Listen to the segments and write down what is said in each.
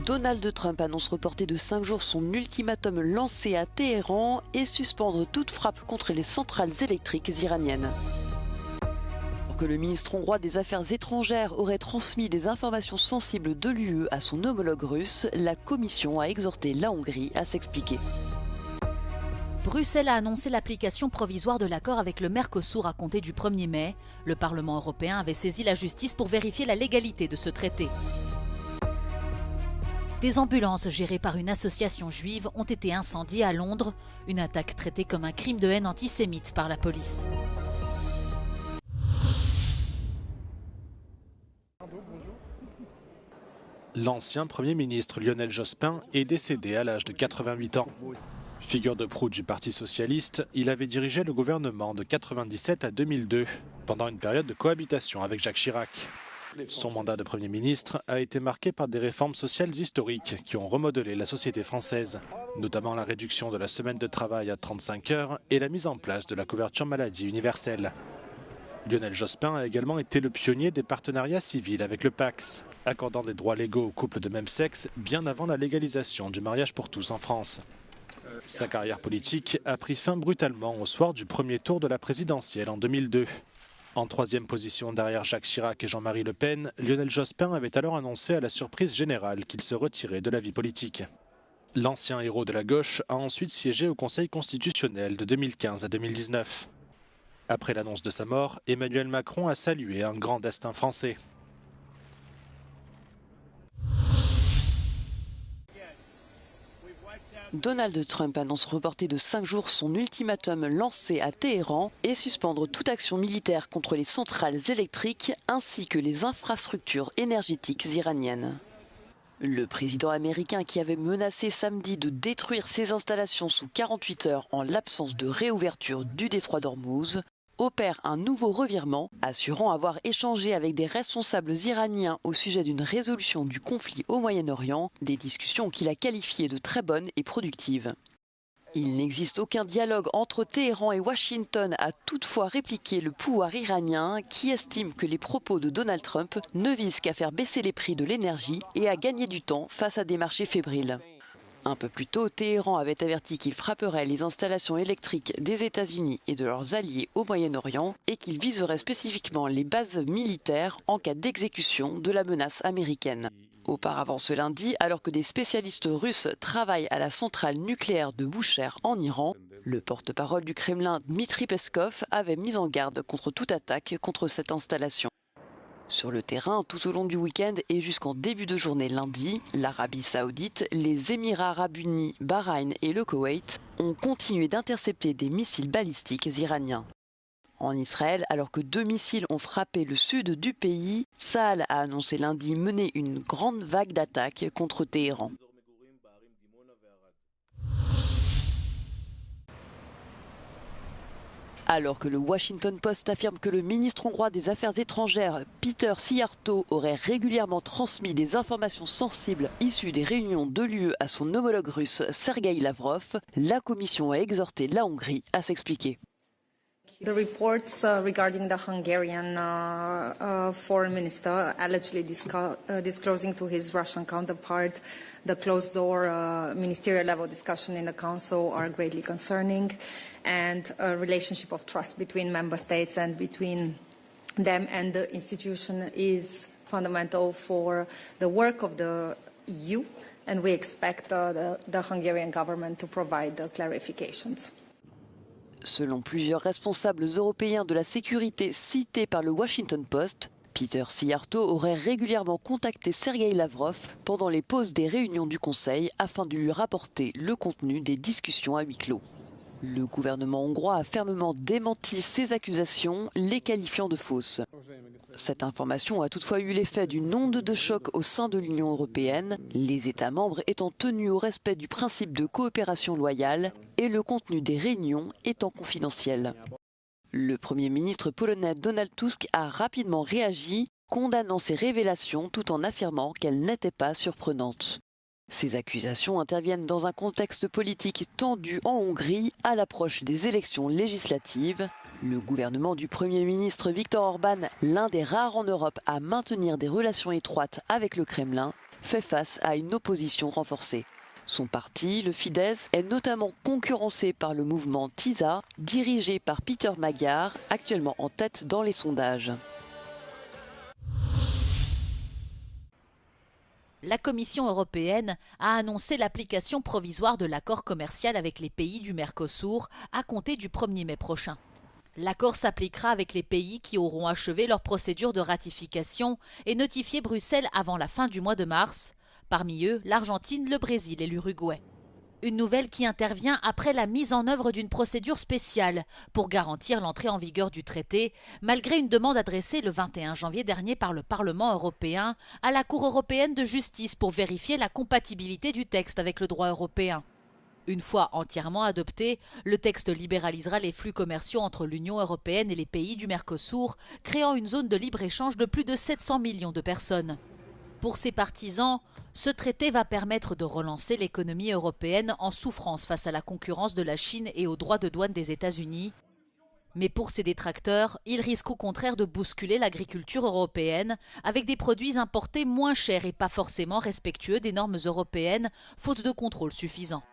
Donald Trump annonce reporter de 5 jours son ultimatum lancé à Téhéran et suspendre toute frappe contre les centrales électriques iraniennes. Alors que le ministre hongrois des Affaires étrangères aurait transmis des informations sensibles de l'UE à son homologue russe, la Commission a exhorté la Hongrie à s'expliquer. Bruxelles a annoncé l'application provisoire de l'accord avec le Mercosur à compter du 1er mai. Le Parlement européen avait saisi la justice pour vérifier la légalité de ce traité. Des ambulances gérées par une association juive ont été incendiées à Londres, une attaque traitée comme un crime de haine antisémite par la police. L'ancien Premier ministre Lionel Jospin est décédé à l'âge de 88 ans. Figure de proue du Parti socialiste, il avait dirigé le gouvernement de 1997 à 2002, pendant une période de cohabitation avec Jacques Chirac. Son mandat de Premier ministre a été marqué par des réformes sociales historiques qui ont remodelé la société française, notamment la réduction de la semaine de travail à 35 heures et la mise en place de la couverture maladie universelle. Lionel Jospin a également été le pionnier des partenariats civils avec le Pacs, accordant des droits légaux aux couples de même sexe bien avant la légalisation du mariage pour tous en France. Sa carrière politique a pris fin brutalement au soir du premier tour de la présidentielle en 2002. En troisième position derrière Jacques Chirac et Jean-Marie Le Pen, Lionel Jospin avait alors annoncé à la surprise générale qu'il se retirait de la vie politique. L'ancien héros de la gauche a ensuite siégé au Conseil constitutionnel de 2015 à 2019. Après l'annonce de sa mort, Emmanuel Macron a salué un grand destin français. Donald Trump annonce reporter de 5 jours son ultimatum lancé à Téhéran et suspendre toute action militaire contre les centrales électriques ainsi que les infrastructures énergétiques iraniennes. Le président américain, qui avait menacé samedi de détruire ses installations sous 48 heures en l'absence de réouverture du détroit d'Ormuz, opère un nouveau revirement, assurant avoir échangé avec des responsables iraniens au sujet d'une résolution du conflit au Moyen-Orient, des discussions qu'il a qualifiées de très bonnes et productives. Il n'existe aucun dialogue entre Téhéran et Washington, a toutefois répliqué le pouvoir iranien, qui estime que les propos de Donald Trump ne visent qu'à faire baisser les prix de l'énergie et à gagner du temps face à des marchés fébriles. Un peu plus tôt, Téhéran avait averti qu'il frapperait les installations électriques des États-Unis et de leurs alliés au Moyen-Orient et qu'il viserait spécifiquement les bases militaires en cas d'exécution de la menace américaine. Auparavant ce lundi, alors que des spécialistes russes travaillent à la centrale nucléaire de Boucher en Iran, le porte-parole du Kremlin Dmitri Peskov avait mis en garde contre toute attaque contre cette installation. Sur le terrain, tout au long du week-end et jusqu'en début de journée lundi, l'Arabie Saoudite, les Émirats Arabes Unis, Bahreïn et le Koweït ont continué d'intercepter des missiles balistiques iraniens. En Israël, alors que 2 missiles ont frappé le sud du pays, Tsahal a annoncé lundi mener une grande vague d'attaques contre Téhéran. Alors que le Washington Post affirme que le ministre hongrois des Affaires étrangères, Péter Szijjártó, aurait régulièrement transmis des informations sensibles issues des réunions de l'UE à son homologue russe Sergueï Lavrov, la Commission a exhorté la Hongrie à s'expliquer. The reports regarding the Hungarian foreign minister allegedly disclosing to his Russian counterpart the closed-door ministerial level discussion in the Council are greatly concerning, and a relationship of trust between member states and between them and the institution is fundamental for the work of the EU, and we expect the Hungarian government to provide the clarifications. Selon plusieurs responsables européens de la sécurité cités par le Washington Post, Péter Szijjártó aurait régulièrement contacté Sergueï Lavrov pendant les pauses des réunions du Conseil afin de lui rapporter le contenu des discussions à huis clos. Le gouvernement hongrois a fermement démenti ces accusations, les qualifiant de fausses. Cette information a toutefois eu l'effet d'une onde de choc au sein de l'Union européenne, les États membres étant tenus au respect du principe de coopération loyale et le contenu des réunions étant confidentiel. Le Premier ministre polonais Donald Tusk a rapidement réagi, condamnant ces révélations tout en affirmant qu'elles n'étaient pas surprenantes. Ces accusations interviennent dans un contexte politique tendu en Hongrie à l'approche des élections législatives. Le gouvernement du Premier ministre Viktor Orban, l'un des rares en Europe à maintenir des relations étroites avec le Kremlin, fait face à une opposition renforcée. Son parti, le Fidesz, est notamment concurrencé par le mouvement TISA, dirigé par Peter Magyar, actuellement en tête dans les sondages. La Commission européenne a annoncé l'application provisoire de l'accord commercial avec les pays du Mercosur à compter du 1er mai prochain. L'accord s'appliquera avec les pays qui auront achevé leur procédure de ratification et notifié Bruxelles avant la fin du mois de mars. Parmi eux, l'Argentine, le Brésil et l'Uruguay. Une nouvelle qui intervient après la mise en œuvre d'une procédure spéciale pour garantir l'entrée en vigueur du traité, malgré une demande adressée le 21 janvier dernier par le Parlement européen à la Cour européenne de justice pour vérifier la compatibilité du texte avec le droit européen. Une fois entièrement adopté, le texte libéralisera les flux commerciaux entre l'Union européenne et les pays du Mercosur, créant une zone de libre-échange de plus de 700 millions de personnes. Pour ses partisans, ce traité va permettre de relancer l'économie européenne en souffrance face à la concurrence de la Chine et aux droits de douane des États-Unis. Mais pour ses détracteurs, il risque au contraire de bousculer l'agriculture européenne avec des produits importés moins chers et pas forcément respectueux des normes européennes, faute de contrôle suffisant.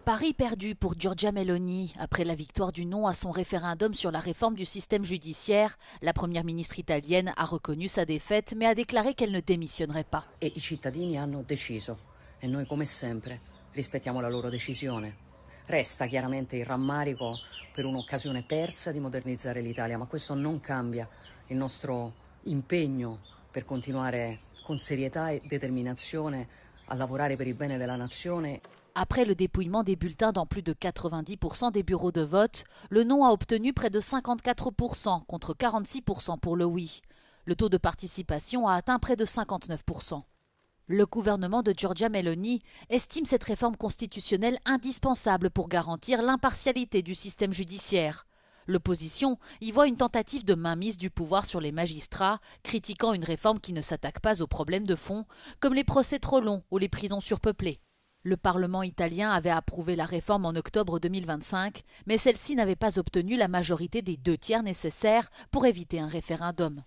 Pari perdu pour Giorgia Meloni. Après la victoire du non à son référendum sur la réforme du système judiciaire, la première ministre italienne a reconnu sa défaite mais a déclaré qu'elle ne démissionnerait pas. E i cittadini hanno deciso e noi come sempre rispettiamo la loro decisione. Resta chiaramente il rammarico per un'occasione persa di modernizzare l'Italia, ma questo non cambia il nostro impegno per continuare con serietà e determinazione a lavorare per il bene della nazione. Après le dépouillement des bulletins dans plus de 90% des bureaux de vote, le non a obtenu près de 54% contre 46% pour le oui. Le taux de participation a atteint près de 59%. Le gouvernement de Giorgia Meloni estime cette réforme constitutionnelle indispensable pour garantir l'impartialité du système judiciaire. L'opposition y voit une tentative de mainmise du pouvoir sur les magistrats, critiquant une réforme qui ne s'attaque pas aux problèmes de fond, comme les procès trop longs ou les prisons surpeuplées. Le Parlement italien avait approuvé la réforme en octobre 2025, mais celle-ci n'avait pas obtenu la majorité des 2/3 nécessaires pour éviter un référendum.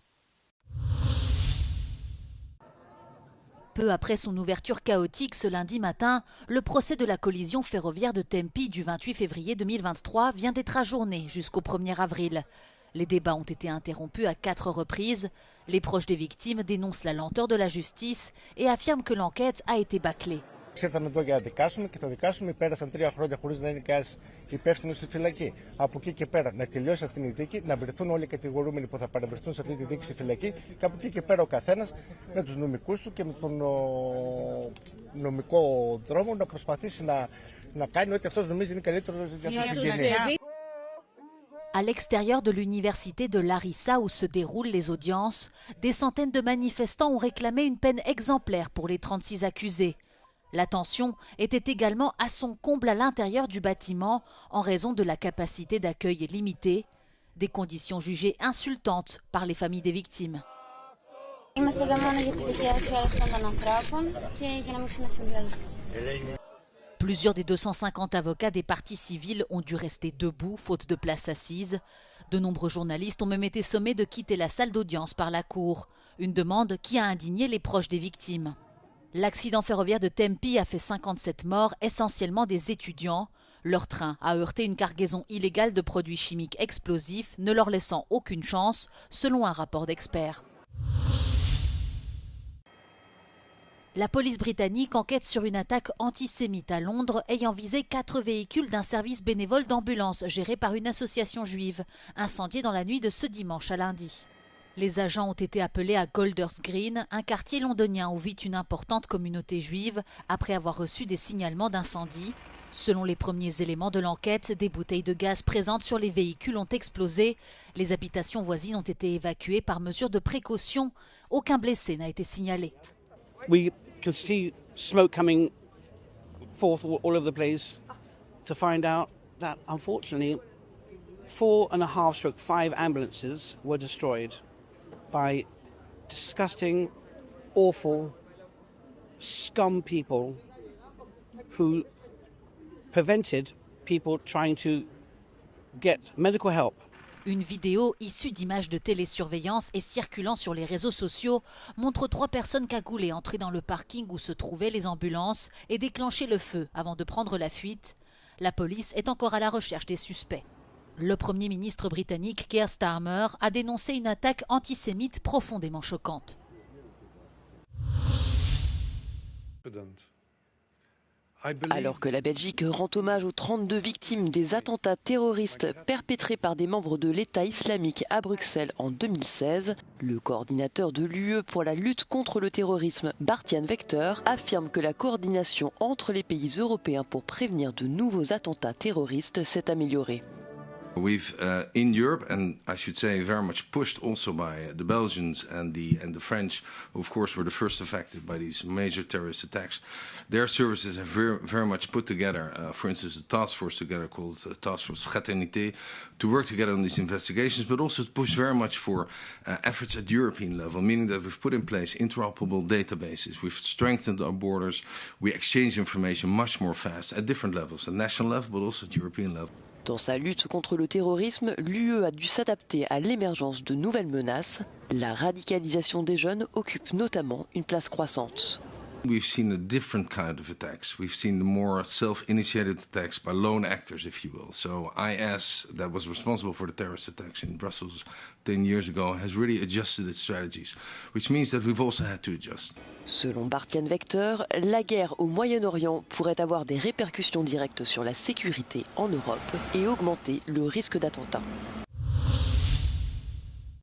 Peu après son ouverture chaotique ce lundi matin, le procès de la collision ferroviaire de Tempi du 28 février 2023 vient d'être ajourné jusqu'au 1er avril. Les débats ont été interrompus à 4 reprises. Les proches des victimes dénoncent la lenteur de la justice et affirment que l'enquête a été bâclée. Ήρθαν εδώ για να δικάσουμε και θα δικάσουμε. Πέρασαν 3 χρόνια χωρίς να είναι κανένας υπεύθυνος στη φυλακή. Από εκεί και πέρα να τελειώσει αυτή η δίκη, να βρεθούν όλοι οι κατηγορούμενοι που θα παρευρεθούν σε αυτή τη δίκη στη φυλακή και από εκεί και πέρα ο καθένας με τους νομικούς του και με τον νομικό δρόμο να προσπαθήσει να κάνει ό,τι αυτός νομίζει είναι καλύτερο για τους συγγενείς. À l'extérieur de l'université de Larissa où se déroulent les audiences, des centaines de manifestants ont réclamé une peine exemplaire pour les 36 accusés. La tension était également à son comble à l'intérieur du bâtiment en raison de la capacité d'accueil limitée, des conditions jugées insultantes par les familles des victimes. Plusieurs des 250 avocats des parties civiles ont dû rester debout faute de place assise. De nombreux journalistes ont même été sommés de quitter la salle d'audience par la cour, une demande qui a indigné les proches des victimes. L'accident ferroviaire de Tempi a fait 57 morts, essentiellement des étudiants. Leur train a heurté une cargaison illégale de produits chimiques explosifs, ne leur laissant aucune chance, selon un rapport d'experts. La police britannique enquête sur une attaque antisémite à Londres ayant visé 4 véhicules d'un service bénévole d'ambulance géré par une association juive, incendiés dans la nuit de ce dimanche à lundi. Les agents ont été appelés à Golders Green, un quartier londonien où vit une importante communauté juive, après avoir reçu des signalements d'incendie. Selon les premiers éléments de l'enquête, des bouteilles de gaz présentes sur les véhicules ont explosé. Les habitations voisines ont été évacuées par mesure de précaution. Aucun blessé n'a été signalé. We can see smoke coming forth all over the place to find out that, unfortunately, 4.5/5 ambulances were destroyed by disgusting, awful, scum people who prevented people trying to get medical help. Une vidéo issue d'images de télésurveillance et circulant sur les réseaux sociaux montre 3 personnes cagoulées entrer dans le parking où se trouvaient les ambulances et déclencher le feu avant de prendre la fuite. La police est encore à la recherche des suspects. Le Premier ministre britannique Keir Starmer a dénoncé une attaque antisémite profondément choquante. Alors que la Belgique rend hommage aux 32 victimes des attentats terroristes perpétrés par des membres de l'État islamique à Bruxelles en 2016, le coordinateur de l'UE pour la lutte contre le terrorisme, Bart-Jan Vecteur, affirme que la coordination entre les pays européens pour prévenir de nouveaux attentats terroristes s'est améliorée. We've in Europe, and I should say very much pushed also by the Belgians and the French, who of course were the first affected by these major terrorist attacks. Their services have very much put together, for instance, a task force together called Task Force Fraternité, to work together on these investigations, but also to push very much for efforts at European level, meaning that we've put in place interoperable databases, we've strengthened our borders, we exchange information much more fast at different levels, at national level, but also at European level. Dans sa lutte contre le terrorisme, l'UE a dû s'adapter à l'émergence de nouvelles menaces. La radicalisation des jeunes occupe notamment une place croissante. We've seen a different kind of attacks. We've seen more self-initiated attacks by lone actors, if you will. So IS, that was responsible for the terrorist attacks in Brussels 10 years ago, has really adjusted its strategies, which means that we've also had to adjust. Selon Bart-Jan Vecteur, la guerre au Moyen-Orient pourrait avoir des répercussions directes sur la sécurité en Europe et augmenter le risque d'attentat.